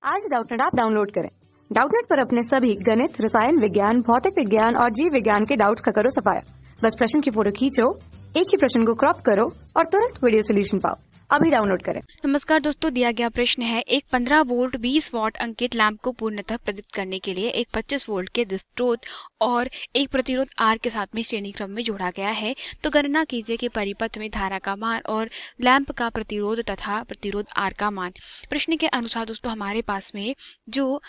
आज Doubtnut app download करें। Doubtnut पर अपने सभी गणित, रसायन विज्ञान, भौतिक विज्ञान और जीव विज्ञान के डाउट्स का करो सफाया। बस प्रश्न की फोटो खींचो, एक ही प्रश्न को क्रॉप करो और तुरंत वीडियो सोल्यूशन पाओ। अभी डाउनलोड करें। नमस्कार दोस्तों, दिया गया प्रश्न है एक 15 वोल्ट 20 वाट अंकित लैंप को पूर्णतः प्रदीप्त करने के लिए एक 25 वोल्ट के स्रोत और एक प्रतिरोध R के साथ में श्रेणी क्रम में जोड़ा गया है। तो गणना कीजिए कि परिपथ में धारा का मान और लैंप का प्रतिरोध तथा प्रतिरोध R का मान। प्रश्न के अनुसार दोस्तों हमारे पास में जो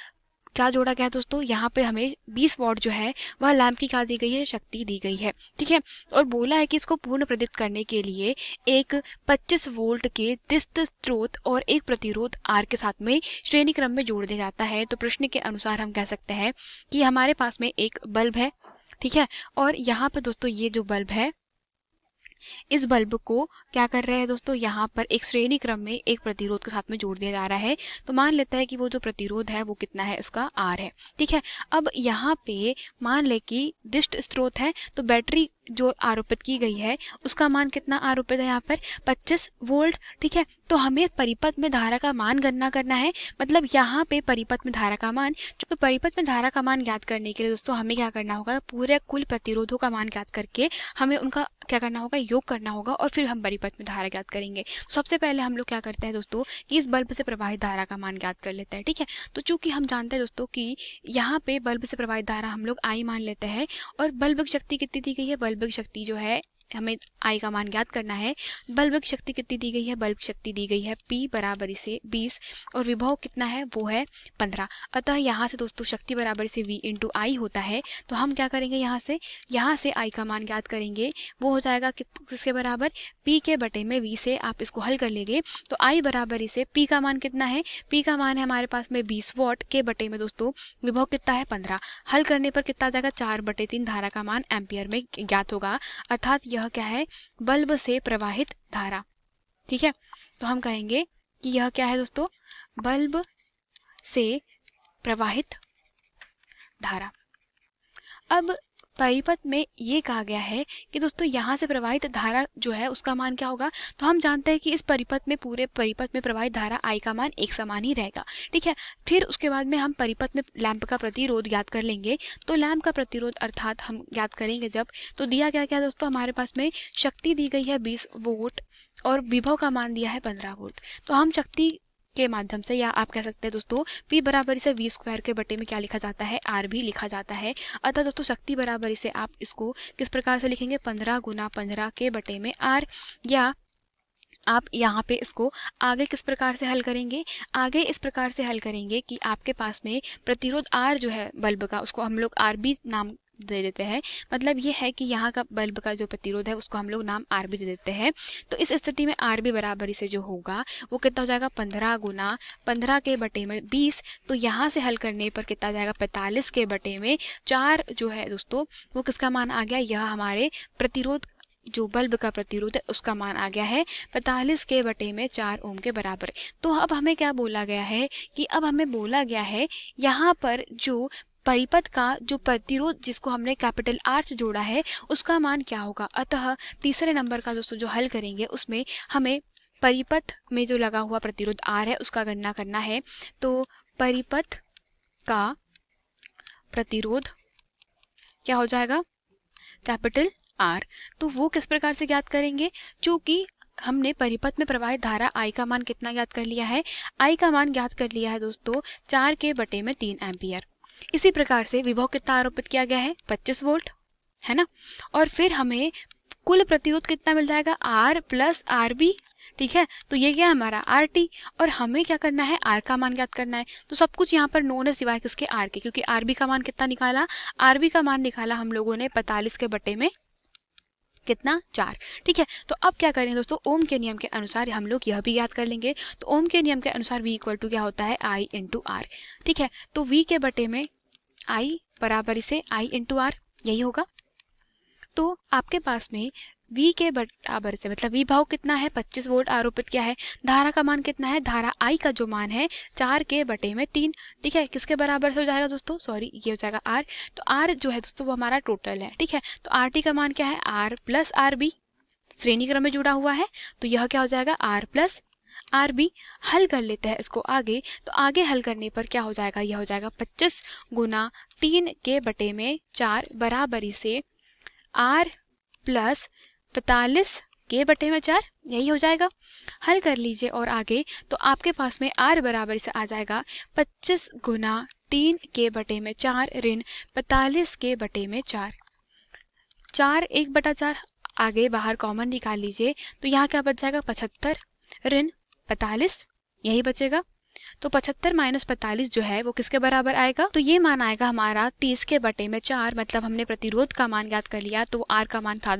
क्या जोड़ा गया है दोस्तों, यहाँ पे हमें 20 वॉट जो है वह लैंप की क्या दी गई है, शक्ति दी गई है। ठीक है, और बोला है कि इसको पूर्ण प्रदीप्त करने के लिए एक 25 वोल्ट के दिस्त स्रोत और एक प्रतिरोध R के साथ में श्रेणी क्रम में जोड़ दिया जाता है। तो प्रश्न के अनुसार हम कह सकते हैं कि हमारे पास में एक बल्ब है, ठीक है, और यहाँ पे दोस्तों ये जो बल्ब है, इस बल्ब को क्या कर रहे हैं दोस्तों, यहाँ पर एक श्रेणी क्रम में एक प्रतिरोध के साथ में जोड़ दिया जा रहा है। तो मान लेते हैं कि वो जो प्रतिरोध है वो कितना है, इसका R है। ठीक है, अब यहाँ पे मान ले कि दिष्ट स्रोत है, तो बैटरी जो आरोपित की गई है उसका मान कितना आरोपित है, यहाँ पर 25 वोल्ट। ठीक है, तो हमें परिपथ में धारा का मान गणना करना है, मतलब यहाँ पे परिपथ में धारा का मान। तो परिपथ में धारा का मान ज्ञात करने के लिए दोस्तों हमें क्या करना होगा, पूरे कुल प्रतिरोधों का मान ज्ञात करके हमें उनका क्या करना होगा, योग करना होगा, और फिर हम परिपथ में धारा ज्ञात करेंगे। सबसे पहले हम लोग क्या करते हैं दोस्तों कि इस बल्ब से प्रवाहित धारा का मान ज्ञात कर लेते हैं। ठीक है, तो चूंकि हम जानते हैं दोस्तों कि यहाँ पे बल्ब से प्रवाहित धारा हम लोग I मान लेते हैं, और बल्ब की शक्ति कितनी दी गई है, बल्ब की शक्ति जो है हमें I का मान ज्ञात करना है। बल्ब की शक्ति कितनी दी गई है, बल्ब की शक्ति दी गई है P बराबर इसे 20 और विभव कितना है, वो है 15। अतः यहाँ से दोस्तों शक्ति बराबर से V इंटू I होता है। तो हम क्या करेंगे, यहाँ से I का मान ज्ञात करेंगे, वो हो जाएगा किसके बराबर, P के बटे में V से आप इसको हल कर लेंगे। तो I बराबर इसे P का मान कितना है, P का मान है हमारे पास में 20 वॉट के बटे में दोस्तों विभव कितना है 15। हल करने पर कितना आ जाएगा, 4/3 धारा का मान एम्पियर में ज्ञात होगा, अर्थात यह क्या है, बल्ब से प्रवाहित धारा। ठीक है, तो हम कहेंगे कि यह क्या है दोस्तों, बल्ब से प्रवाहित धारा। अब परिपथ में ये कहा गया है कि दोस्तों यहाँ से प्रवाहित धारा जो है उसका मान क्या होगा, तो हम जानते हैं कि इस परिपथ में, पूरे परिपथ में प्रवाहित धारा I का मान एक समान ही रहेगा। ठीक है, फिर उसके बाद में हम परिपथ में लैंप का प्रतिरोध ज्ञात कर लेंगे। तो लैंप का प्रतिरोध अर्थात हम ज्ञात करेंगे जब, तो दिया गया क्या दोस्तों, हमारे पास में शक्ति दी गई है 20 वोल्ट और विभव का मान दिया है 15 वोल्ट। तो हम शक्ति के माध्यम से, या आप कह सकते हैं दोस्तों P बराबर इसे V स्क्वायर के बटे में क्या लिखा जाता है, R भी लिखा जाता है। अतः दोस्तों शक्ति बराबर इसे आप इसको किस प्रकार से लिखेंगे, 15 गुना 15 के बटे में R, या आप यहाँ पे इसको आगे किस प्रकार से हल करेंगे, आगे इस प्रकार से हल करेंगे कि आपके पास में प्रतिरोध R जो है बल्ब का, उसको हम लोग RB नाम दे देते हैं। मतलब ये है कि यहाँ का बल्ब का जो प्रतिरोध है उसको हम लोग नाम RB दे देते हैं। तो इस स्थिति में RB बराबर इसे जो होगा वो कितना हो जाएगा, 15 गुना 15 के बटे में 20। तो यहाँ से हल करने पर कितना आ जाएगा, 45 के बटे में 4 जो है दोस्तों वो किसका मान आ गया, यह हमारे प्रतिरोध, जो बल्ब का प्रतिरोध है उसका मान आ गया है 45 के बटे में 4 ओम के बराबर। तो अब हमें क्या बोला गया है कि अब हमें बोला गया है यहाँ पर जो परिपथ का जो प्रतिरोध जिसको हमने कैपिटल R से जोड़ा है उसका मान क्या होगा। अतः तीसरे नंबर का दोस्तों जो हल करेंगे उसमें हमें परिपथ में जो लगा हुआ प्रतिरोध R है उसका गणना करना है। तो परिपथ का प्रतिरोध क्या हो जाएगा, कैपिटल R। तो वो किस प्रकार से ज्ञात करेंगे, चूंकि हमने परिपथ में प्रवाहित धारा I का मान कितना ज्ञात कर लिया है, I का मान ज्ञात कर लिया है दोस्तों 4 के बटे में 3 एम्पियर। इसी प्रकार से विभव कितना आरोपित किया गया है, 25 वोल्ट, है ना, और फिर हमें कुल प्रतिरोध कितना मिल जाएगा, R प्लस RB। ठीक है, तो ये क्या है हमारा RT, और हमें क्या करना है, R का मान ज्ञात करना है। तो सब कुछ यहाँ पर नोन है सिवाय किसके, R के, क्योंकि RB का मान कितना निकाला, RB का मान निकाला हम लोगों ने 45 के बटे में कितना, 4। ठीक है, तो अब क्या करें दोस्तों, ओम के नियम के अनुसार हम लोग यह भी याद कर लेंगे। तो ओम के नियम के अनुसार V इक्वल टू क्या होता है, I इंटू R। ठीक है, तो V के बटे में I बराबर इसे I इंटू R, यही होगा। तो आपके पास में V के बराबर से, मतलब V भाव कितना है, 25 वोल्ट आरोपित किया है, धारा का मान कितना है, धारा I का जो मान है 4 के बटे में 3। ठीक है, किसके बराबर से हो जाएगा दोस्तों, सॉरी ये हो जाएगा R। तो R जो है दोस्तों वो हमारा टोटल है। ठीक है, तो RT का मान क्या है, R प्लस RB, श्रेणी क्रम में जुड़ा हुआ है, तो यह क्या हो जाएगा, R प्लस आर बी। हल कर लेते हैं इसको आगे, तो आगे हल करने पर क्या हो जाएगा, यह हो जाएगा 25 गुना 3 के बटे में 4 बराबरी से आर प्लस 45 के बटे में 4, यही हो जाएगा। हल कर लीजिए और आगे, तो आपके पास में आर बराबर से आ जाएगा 25 गुना 3 के बटे में 4 ऋण 45 के बटे में 4। 4 1/4 आगे बाहर कॉमन निकाल लीजिए, तो यहाँ क्या बच जाएगा 75 ऋण 45, यही बचेगा। तो 75 माइनस 45 जो है वो किसके बराबर आएगा, तो ये मान आएगा हमारा 30 के बटे में 4। मतलब हमने प्रतिरोध का मान ज्ञात कर लिया, तो आर का मान था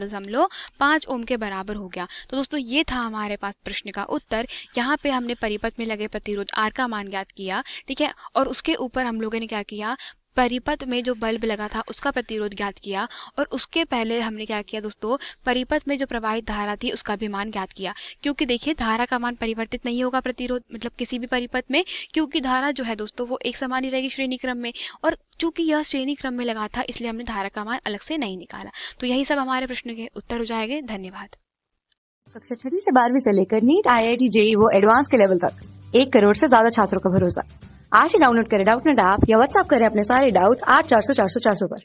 5 ओम के बराबर हो गया। तो दोस्तों ये था हमारे पास प्रश्न का उत्तर। यहाँ पे हमने परिपथ में लगे प्रतिरोध आर का मान ज्ञात किया, ठीक है, और उसके ऊपर हम लोगों ने क्या किया, परिपथ में जो बल्ब लगा था उसका प्रतिरोध ज्ञात किया, और उसके पहले हमने क्या किया दोस्तों, परिपथ में जो प्रवाहित धारा थी उसका भी मान ज्ञात किया। क्योंकि देखिए धारा का मान परिवर्तित नहीं होगा प्रतिरोध मतलब किसी भी परिपथ में, क्योंकि धारा जो है दोस्तों वो एक समान ही रहेगी श्रेणी क्रम में, और चूंकि यह श्रेणी क्रम में लगा था इसलिए हमने धारा का मान अलग से नहीं निकाला। तो यही सब हमारे प्रश्न के उत्तर हो जाएंगे। धन्यवाद। कक्षा 6 से 12वीं से लेकर नीट, IIT, JEE वो एडवांस के लेवल तक 1 करोड़ से ज्यादा छात्रों का भरोसा। आज ही डाउनलोड करें डाउटनेट ऐप या व्हाट्सएप करें अपने सारे डाउट्स 8400 400 400 पर।